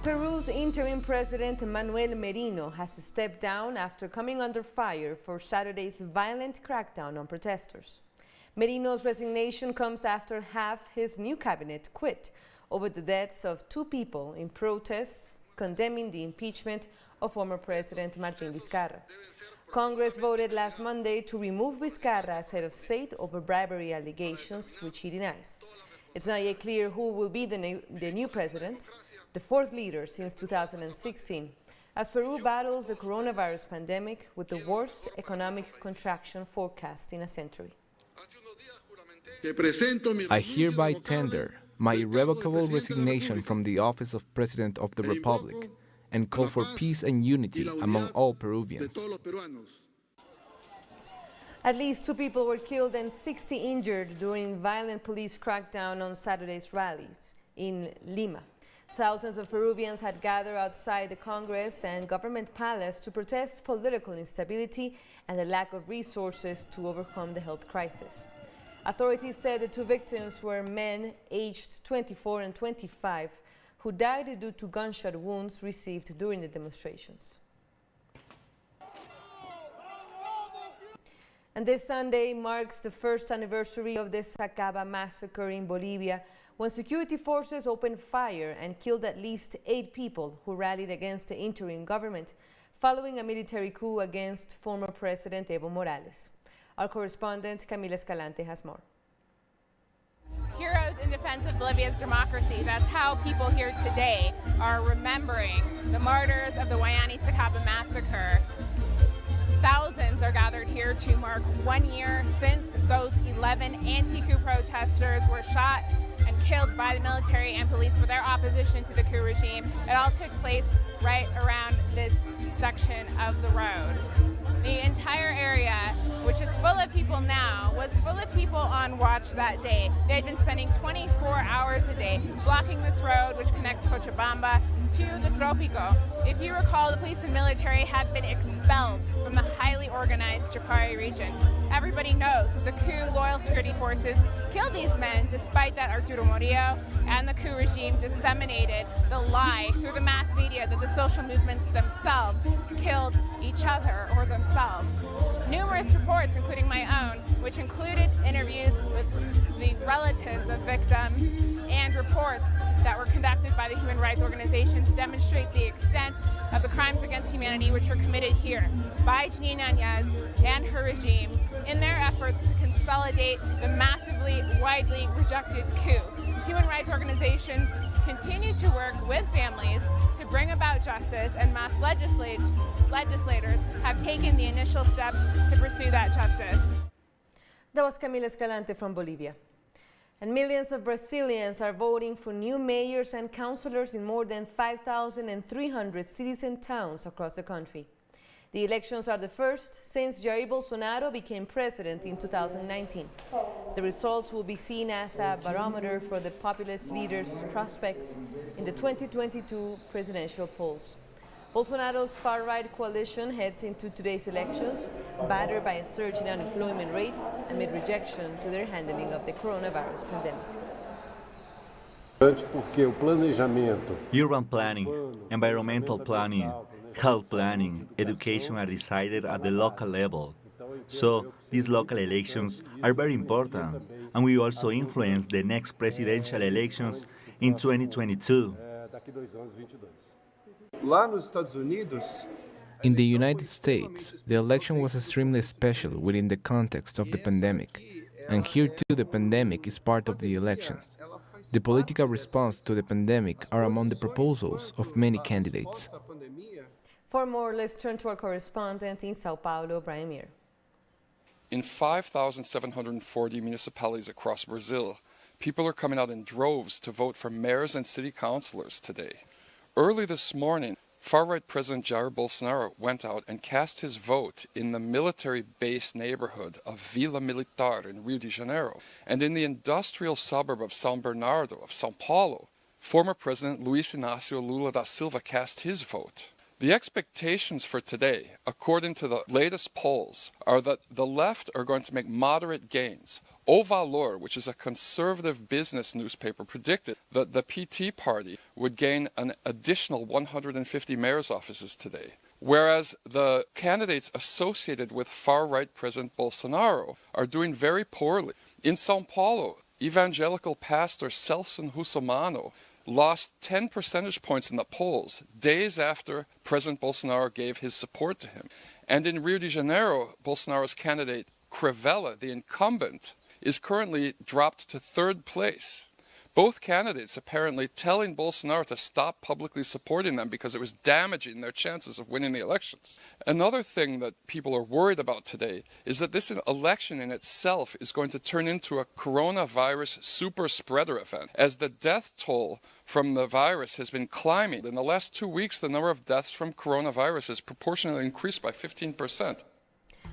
Peru's interim president Manuel Merino has stepped down after coming under fire for Saturday's violent crackdown on protesters. Merino's resignation comes after half his new cabinet quit over the deaths of two people in protests condemning the impeachment of former President Martín Vizcarra. Congress voted last Monday to remove Vizcarra as head of state over bribery allegations, which he denies. It's not yet clear who will be the new president, the fourth leader since 2016, as Peru battles the coronavirus pandemic with the worst economic contraction forecast in a century. I hereby tender my irrevocable resignation from the office of President of the Republic and call for peace and unity among all Peruvians. At least 2 people were killed and 60 injured during violent police crackdown on Saturday's rallies in Lima. Thousands of Peruvians had gathered outside the Congress and government palace to protest political instability and the lack of resources to overcome the health crisis. Authorities said the 2 victims were men aged 24 and 25 who died due to gunshot wounds received during the demonstrations. And this Sunday marks the first anniversary of the Sacaba massacre in Bolivia, when security forces opened fire and killed at least 8 people who rallied against the interim government following a military coup against former President Evo Morales. Our correspondent Camila Escalante has more. Heroes in defense of Bolivia's democracy. That's how people here today are remembering the martyrs of the huayllani-Sacaba massacre. Thousands are gathered here to mark 1 year since those 11 anti-coup protesters were shot and killed by the military and police for their opposition to the coup regime. It all took place right around this section of the road. The entire area, which is full of people now, was full of people on watch that day. They had been spending 24 hours a day blocking this road, which connects Cochabamba to the Tropico. If you recall, the police and military had been expelled from the highly organized Chapare region. Everybody knows that the coup loyal security forces killed these men despite that Arturo Murillo and the coup regime disseminated the lie through the mass media that the social movements themselves killed each other or themselves. Numerous reports, including my own, which included interviews with the relatives of victims and reports that were conducted by the human rights organizations, demonstrate the extent of the crimes against humanity which were committed here by Janine Áñez and her regime in their efforts to consolidate the massively, widely rejected coup. Human rights organizations continue to work with families to bring about justice, and mass legislators have taken the initial steps to pursue that justice. That was Camila Escalante from Bolivia. And millions of Brazilians are voting for new mayors and councillors in more than 5,300 cities and towns across the country. The elections are the first since Jair Bolsonaro became president in 2019. The results will be seen as a barometer for the populist leader's prospects in the 2022 presidential polls. Bolsonaro's far-right coalition heads into today's elections, battered by a surge in unemployment rates amid rejection to their handling of the coronavirus pandemic. Urban planning, environmental planning, health planning, education are decided at the local level. So these local elections are very important, and we also influence the next presidential elections in 2022. In the United States, the election was extremely special within the context of the pandemic, and here too the pandemic is part of the elections. The political response to the pandemic are among the proposals of many candidates. For more, let's turn to our correspondent in Sao Paulo, Brian Muir. In 5,740 municipalities across Brazil, people are coming out in droves to vote for mayors and city councilors today. Early this morning, far-right President Jair Bolsonaro went out and cast his vote in the military-based neighborhood of Vila Militar in Rio de Janeiro, and in the industrial suburb of São Bernardo of São Paulo, former President Luiz Inácio Lula da Silva cast his vote. The expectations for today, according to the latest polls, are that the left are going to make moderate gains, O Valor, which is a conservative business newspaper, predicted that the PT party would gain an additional 150 mayor's offices today, whereas the candidates associated with far-right President Bolsonaro are doing very poorly. In São Paulo, evangelical pastor Celso Russomano lost 10 percentage points in the polls days after President Bolsonaro gave his support to him. And in Rio de Janeiro, Bolsonaro's candidate Crivella, the incumbent, is currently dropped to third place. Both candidates apparently telling Bolsonaro to stop publicly supporting them because it was damaging their chances of winning the elections. Another thing that people are worried about today is that this election in itself is going to turn into a coronavirus super spreader event, as the death toll from the virus has been climbing. In the last 2 weeks, the number of deaths from coronavirus has proportionally increased by 15%.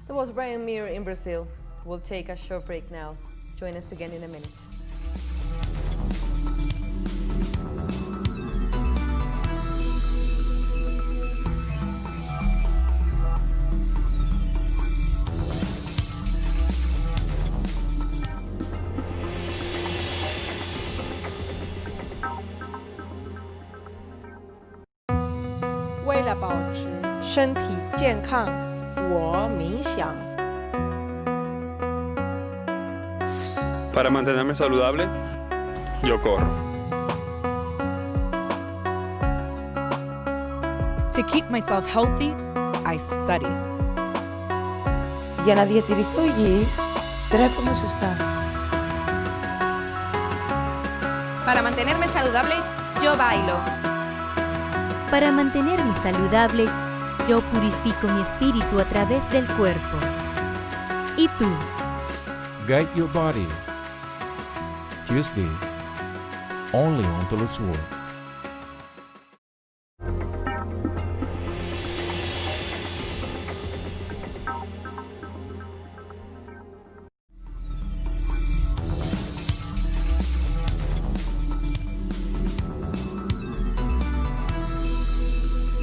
That was Brian Mir in Brazil. We'll take a short break now. Join us again in a minute. Para mantenerme saludable, yo corro. To keep myself healthy, I study. Για να διατηρηθώ υγιής, τρέφομαι σωστά. Para mantenerme saludable, yo bailo. Para mantenerme saludable, yo purifico mi espíritu a través del cuerpo. ¿Y tú? Guide your body. Tuesdays, only on TeleSUR.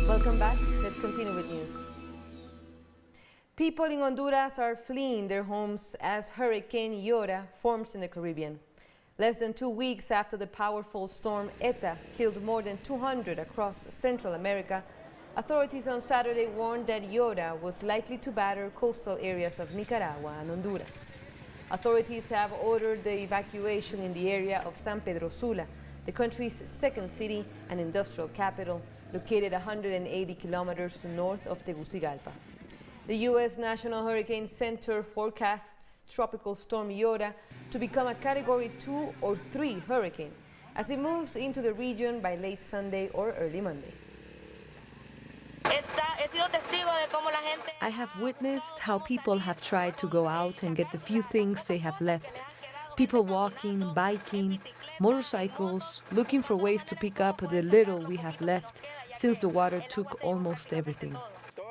Welcome back. Let's continue with news. People in Honduras are fleeing their homes as Hurricane Iota forms in the Caribbean. Less than 2 weeks after the powerful storm Eta killed more than 200 across Central America, authorities on Saturday warned that Iota was likely to batter coastal areas of Nicaragua and Honduras. Authorities have ordered the evacuation in the area of San Pedro Sula, the country's second city and industrial capital, located 180 kilometers north of Tegucigalpa. The U.S. National Hurricane Center forecasts Tropical Storm Iota to become a Category 2 or 3 hurricane as it moves into the region by late Sunday or early Monday. I have witnessed how people have tried to go out and get the few things they have left. People walking, biking, motorcycles, looking for ways to pick up the little we have left since the water took almost everything.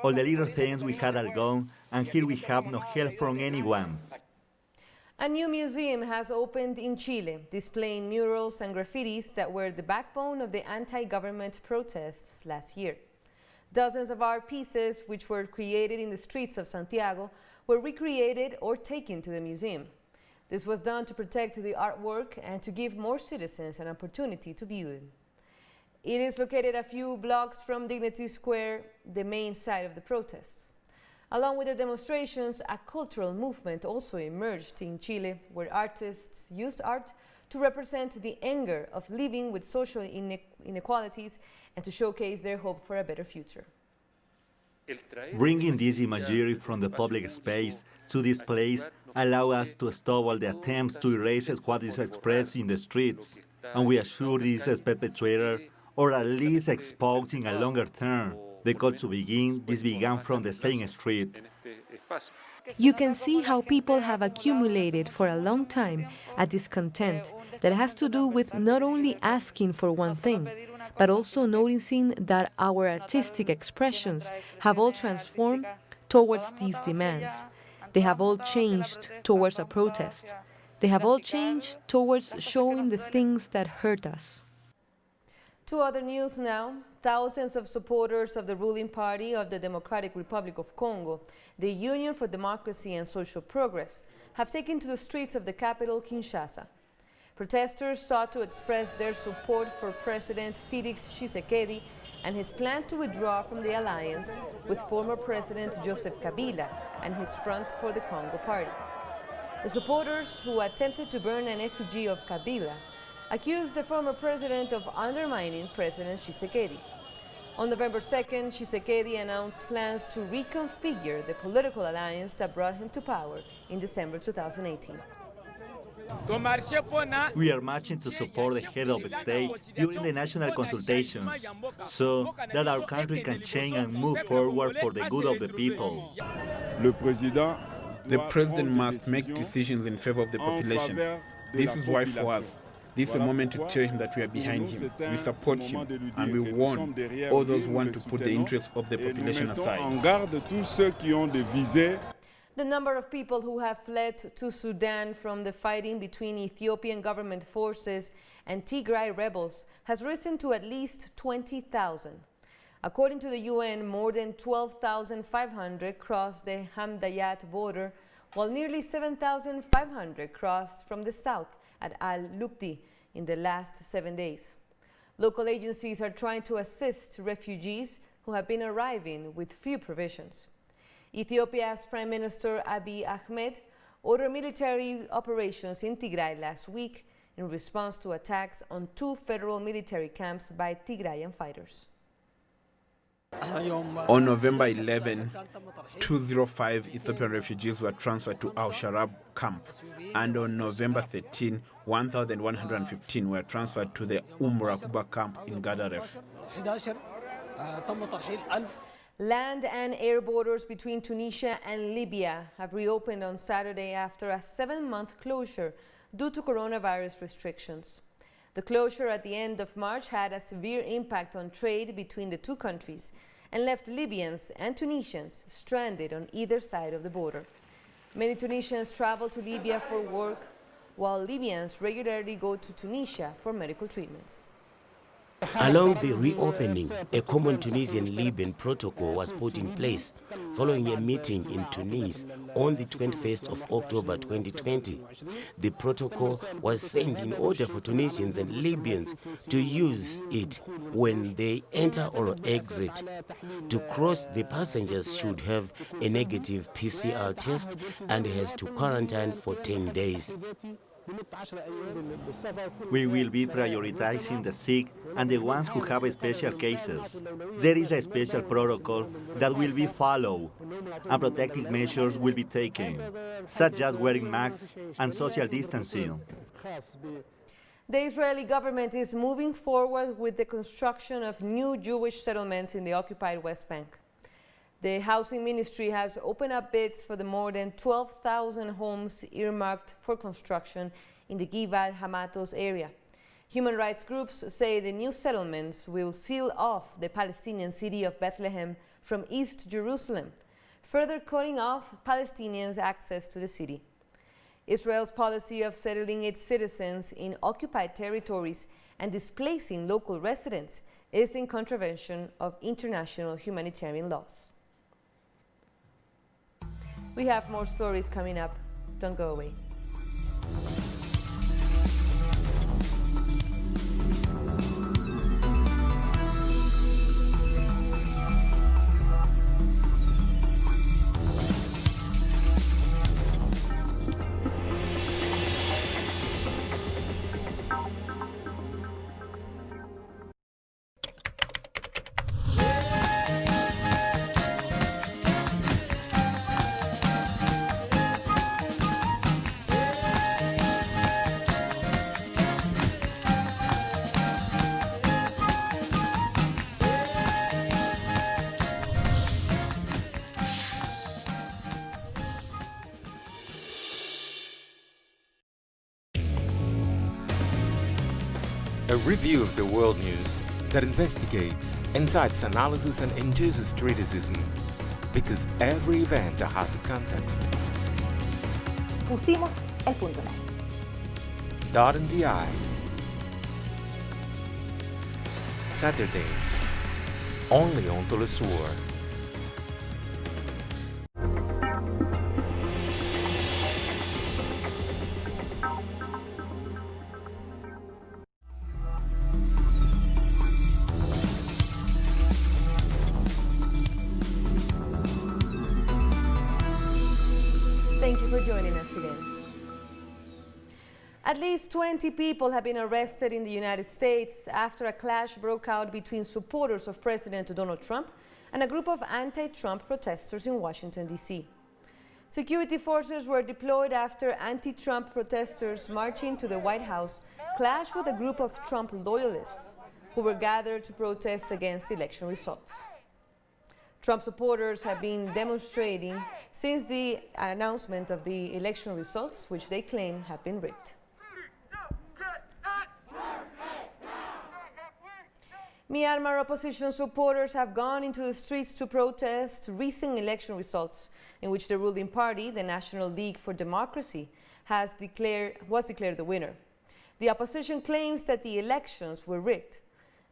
All the little things we had are gone, and here we have no help from anyone. A new museum has opened in Chile, displaying murals and graffitis that were the backbone of the anti-government protests last year. Dozens of art pieces, which were created in the streets of Santiago, were recreated or taken to the museum. This was done to protect the artwork and to give more citizens an opportunity to view it. It is located a few blocks from Dignity Square, the main site of the protests. Along with the demonstrations, a cultural movement also emerged in Chile, where artists used art to represent the anger of living with social inequalities and to showcase their hope for a better future. Bringing this imagery from the public space to this place allow us to stop all the attempts to erase what is expressed in the streets, and we assure this perpetrator, or at least expose in a longer term. The call to begin, this began from the same street. You can see how people have accumulated for a long time a discontent that has to do with not only asking for one thing, but also noticing that our artistic expressions have all transformed towards these demands. They have all changed towards a protest. They have all changed towards showing the things that hurt us. To other news now. Thousands of supporters of the ruling party of the Democratic Republic of Congo, the Union for Democracy and Social Progress, have taken to the streets of the capital, Kinshasa. Protesters sought to express their support for President Felix Tshisekedi and his plan to withdraw from the alliance with former President Joseph Kabila and his Front for the Congo party. The supporters, who attempted to burn an effigy of Kabila, accused the former president of undermining President Tshisekedi. On November 2nd, Tshisekedi announced plans to reconfigure the political alliance that brought him to power in December 2018. We are marching to support the head of state during the national consultations so that our country can change and move forward for the good of the people. The president must make decisions in favor of the population. This is why for us, this is a moment to tell him that we are behind him, we support him, and we warn all those who want to put the interests of the population aside. The number of people who have fled to Sudan from the fighting between Ethiopian government forces and Tigray rebels has risen to at least 20,000. According to the UN, more than 12,500 crossed the Hamdayat border, while nearly 7,500 crossed from the south at Al-Lukdi in the last 7 days. Local agencies are trying to assist refugees who have been arriving with few provisions. Ethiopia's Prime Minister Abiy Ahmed ordered military operations in Tigray last week in response to attacks on 2 federal military camps by Tigrayan fighters. On November 11, 205 Ethiopian refugees were transferred to Al-Sharab camp, and on November 13, 1,115 were transferred to the Rakuba camp in Gadaref. Land and air borders between Tunisia and Libya have reopened on Saturday after a 7-month closure due to coronavirus restrictions. The closure at the end of March had a severe impact on trade between the two countries and left Libyans and Tunisians stranded on either side of the border. Many Tunisians travel to Libya for work, while Libyans regularly go to Tunisia for medical treatments. Along the reopening, a common Tunisian-Libyan protocol was put in place following a meeting in Tunis on the 21st of October 2020. The protocol was sent in order for Tunisians and Libyans to use it when they enter or exit. To cross, the passengers should have a negative PCR test and has to quarantine for 10 days. We will be prioritizing the sick and the ones who have special cases. There is a special protocol that will be followed, and protective measures will be taken, such as wearing masks and social distancing. The Israeli government is moving forward with the construction of new Jewish settlements in the occupied West Bank. The Housing Ministry has opened up bids for the more than 12,000 homes earmarked for construction in the Givat Hamatos area. Human rights groups say the new settlements will seal off the Palestinian city of Bethlehem from East Jerusalem, further cutting off Palestinians' access to the city. Israel's policy of settling its citizens in occupied territories and displacing local residents is in contravention of international humanitarian laws. We have more stories coming up. Don't go away. A review of the world news that investigates, incites analysis and induces criticism, because every event has a context. Pusimos el punto en él. Dot in the eye. Saturday, only on TeleSUR. Thank you for joining us again. At least 20 people have been arrested in the United States after a clash broke out between supporters of President Donald Trump and a group of anti-Trump protesters in Washington, D.C. Security forces were deployed after anti-Trump protesters marching to the White House clashed with a group of Trump loyalists who were gathered to protest against election results. Trump supporters have been demonstrating since the announcement of the election results, which they claim have been rigged. Myanmar opposition supporters have gone into the streets to protest recent election results in which the ruling party, the National League for Democracy, was declared the winner. The opposition claims that the elections were rigged.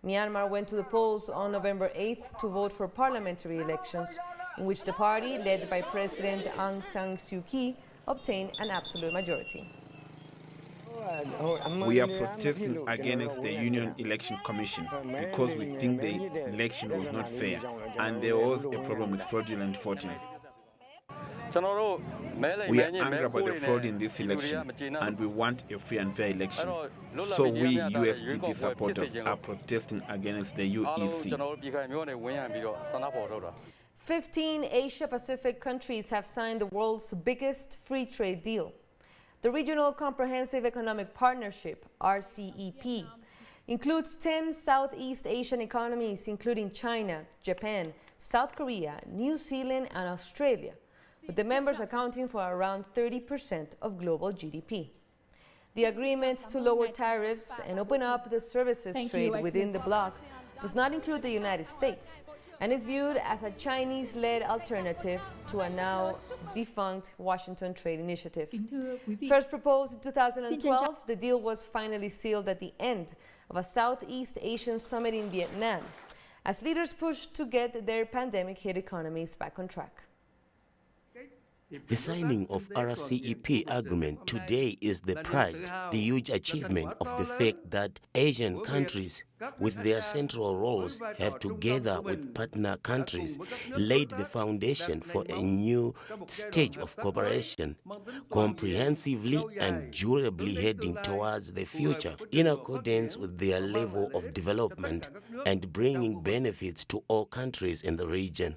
Myanmar went to the polls on November 8th to vote for parliamentary elections, in which the party, led by President Aung San Suu Kyi, obtained an absolute majority. We are protesting against the Union Election Commission because we think the election was not fair and there was a problem with fraudulent voting. We are angry about the fraud in this election and we want a free and fair election. So we USDP supporters are protesting against the UEC. 15 Asia-Pacific countries have signed the world's biggest free trade deal. The Regional Comprehensive Economic Partnership, RCEP, includes 10 Southeast Asian economies, including China, Japan, South Korea, New Zealand, and Australia, with the members accounting for around 30% of global GDP. The agreement to lower tariffs and open up the services trade within the bloc does not include the United States and is viewed as a Chinese-led alternative to a now defunct Washington Trade Initiative. First proposed in 2012, the deal was finally sealed at the end of a Southeast Asian summit in Vietnam, as leaders pushed to get their pandemic-hit economies back on track. The signing of RCEP agreement today is the pride, the huge achievement of the fact that Asian countries, with their central roles, have together with partner countries laid the foundation for a new stage of cooperation, comprehensively and durably heading towards the future in accordance with their level of development and bringing benefits to all countries in the region.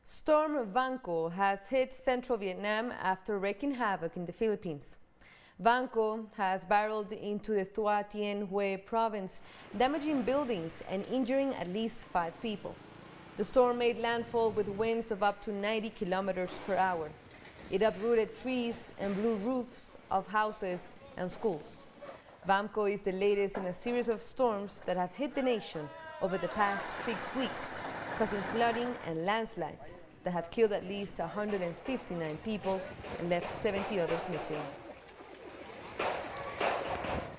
Storm Vamco has hit central Vietnam after wreaking havoc in the Philippines. Vamco has barreled into the Thua Tien Hue province, damaging buildings and injuring at least 5 people. The storm made landfall with winds of up to 90 kilometers per hour. It uprooted trees and blew roofs of houses and schools. Vamco is the latest in a series of storms that have hit the nation over the past 6 weeks, causing flooding and landslides that have killed at least 159 people and left 70 others missing.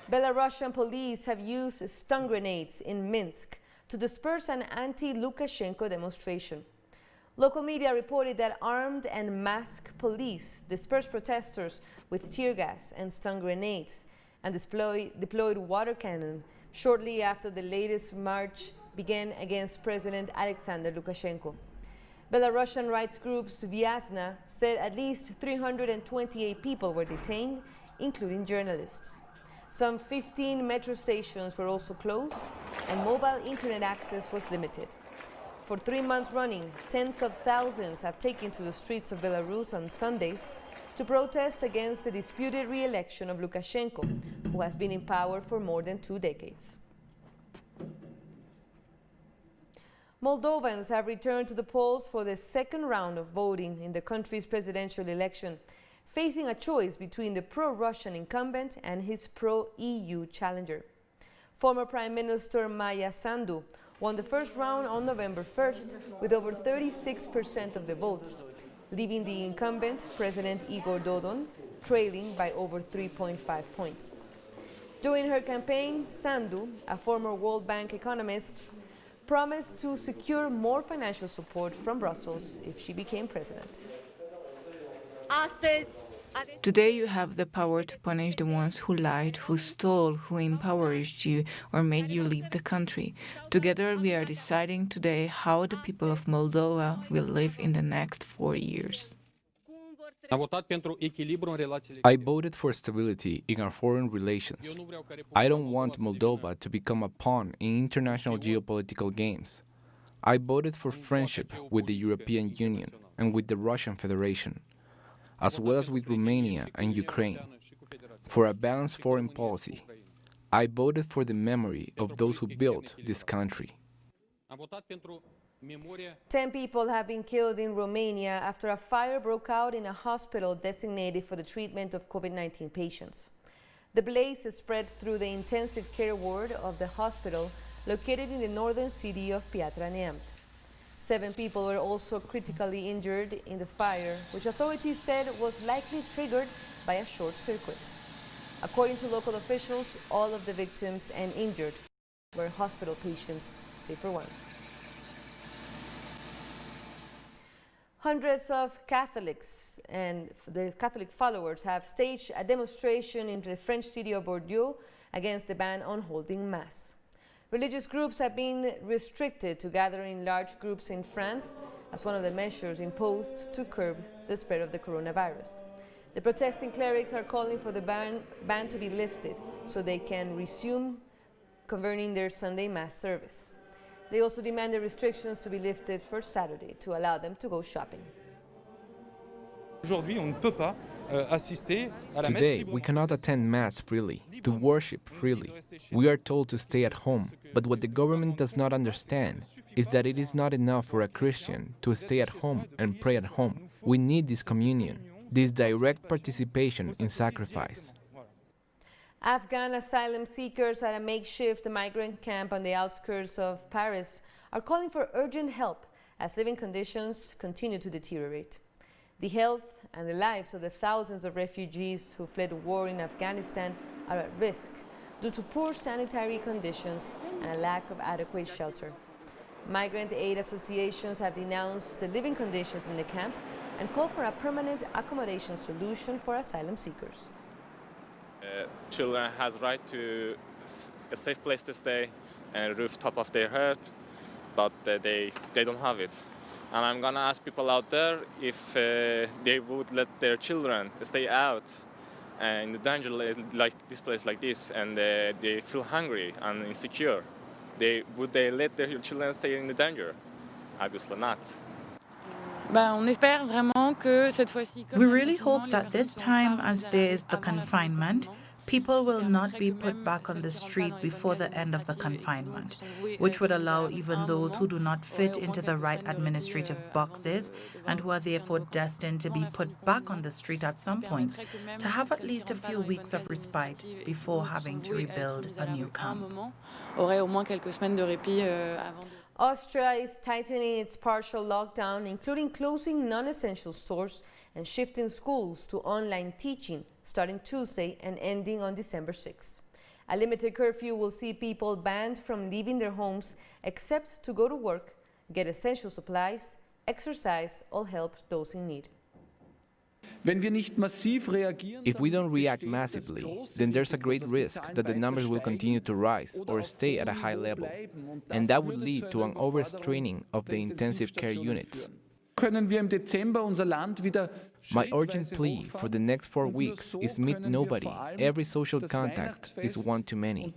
Belarusian police have used stun grenades in Minsk to disperse an anti-Lukashenko demonstration. Local media reported that armed and masked police dispersed protesters with tear gas and stun grenades and deployed water cannon shortly after the latest march began against President Alexander Lukashenko. Belarusian rights groups Vyazna said at least 328 people were detained, including journalists. Some 15 metro stations were also closed and mobile internet access was limited. For 3 months running, tens of thousands have taken to the streets of Belarus on Sundays to protest against the disputed re-election of Lukashenko, who has been in power for more than 2 decades. Moldovans have returned to the polls for the second round of voting in the country's presidential election, facing a choice between the pro-Russian incumbent and his pro-EU challenger. Former Prime Minister Maia Sandu won the first round on November 1st with over 36% of the votes, leaving the incumbent, President Igor Dodon, trailing by over 3.5 points. During her campaign, Sandu, a former World Bank economist, promised to secure more financial support from Brussels if she became president. Today you have the power to punish the ones who lied, who stole, who impoverished you or made you leave the country. Together we are deciding today how the people of Moldova will live in the next 4 years. I voted for stability in our foreign relations. I don't want Moldova to become a pawn in international geopolitical games. I voted for friendship with the European Union and with the Russian Federation, as well as with Romania and Ukraine, for a balanced foreign policy. I voted for the memory of those who built this country. 10 people have been killed in Romania after a fire broke out in a hospital designated for the treatment of COVID-19 patients. The blaze spread through the intensive care ward of the hospital located in the northern city of Piatra Neamț. 7 people were also critically injured in the fire, which authorities said was likely triggered by a short circuit. According to local officials, all of the victims and injured were hospital patients, save for one. Hundreds of Catholics and the Catholic followers have staged a demonstration in the French city of Bordeaux against the ban on holding Mass. Religious groups have been restricted to gather in large groups in France as one of the measures imposed to curb the spread of the coronavirus. The protesting clerics are calling for the ban to be lifted so they can resume convening their Sunday Mass service. They also demand the restrictions to be lifted for Saturday to allow them to go shopping. Today, we cannot attend Mass freely, to worship freely. We are told to stay at home, but what the government does not understand is that it is not enough for a Christian to stay at home and pray at home. We need this communion, this direct participation in sacrifice. Afghan asylum seekers at a makeshift migrant camp on the outskirts of Paris are calling for urgent help as living conditions continue to deteriorate. The health and the lives of the thousands of refugees who fled war in Afghanistan are at risk due to poor sanitary conditions and a lack of adequate shelter. Migrant aid associations have denounced the living conditions in the camp and called for a permanent accommodation solution for asylum seekers. Children has right to a safe place to stay and a rooftop of their head, but they don't have it. And I'm gonna ask people out there if they would let their children stay out in the danger like this place like this, and they feel hungry and insecure. Would they let their children stay in the danger? Obviously not. We really hope that this time, as there is the confinement, people will not be put back on the street before the end of the confinement, which would allow even those who do not fit into the right administrative boxes and who are therefore destined to be put back on the street at some point to have at least a few weeks of respite before having to rebuild a new camp. Austria is tightening its partial lockdown, including closing non-essential stores and shifting schools to online teaching starting Tuesday and ending on December 6. A limited curfew will see people banned from leaving their homes except to go to work, get essential supplies, exercise, or help those in need. If we don't react massively, then there's a great risk that the numbers will continue to rise or stay at a high level, and that would lead to an overstraining of the intensive care units. My urgent plea for the next 4 weeks is meet nobody. Every social contact is one too many.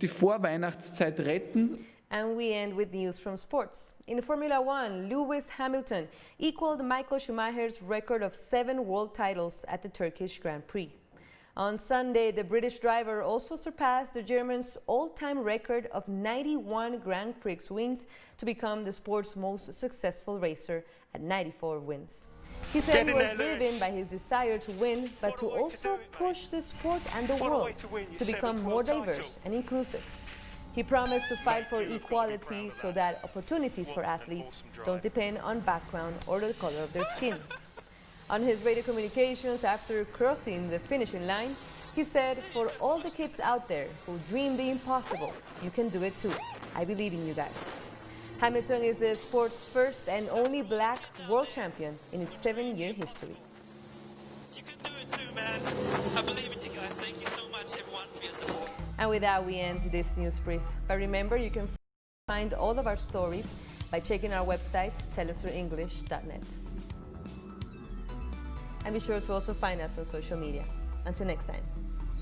And we end with news from sports. In Formula One, Lewis Hamilton equaled Michael Schumacher's record of 7 world titles at the Turkish Grand Prix. On Sunday, the British driver also surpassed the German's all-time record of 91 Grand Prix wins to become the sport's most successful racer at 94 wins. He said he was driven by his desire to win, but to also push the sport and the world to become more diverse and inclusive. He promised to fight for equality so that opportunities for athletes don't depend on background or the color of their skins. On his radio communications after crossing the finishing line, He said, "For all the kids out there who dream the impossible, you can do it too. I believe in you guys." Hamilton is the sport's first and only black world champion in its 7-year history. You can do it too, man. I believe in you guys. Thank you so much, everyone, for your support. And with that, we end this news brief. But remember, you can find all of our stories by checking our website, telesurenglish.net. And be sure to also find us on social media. Until next time.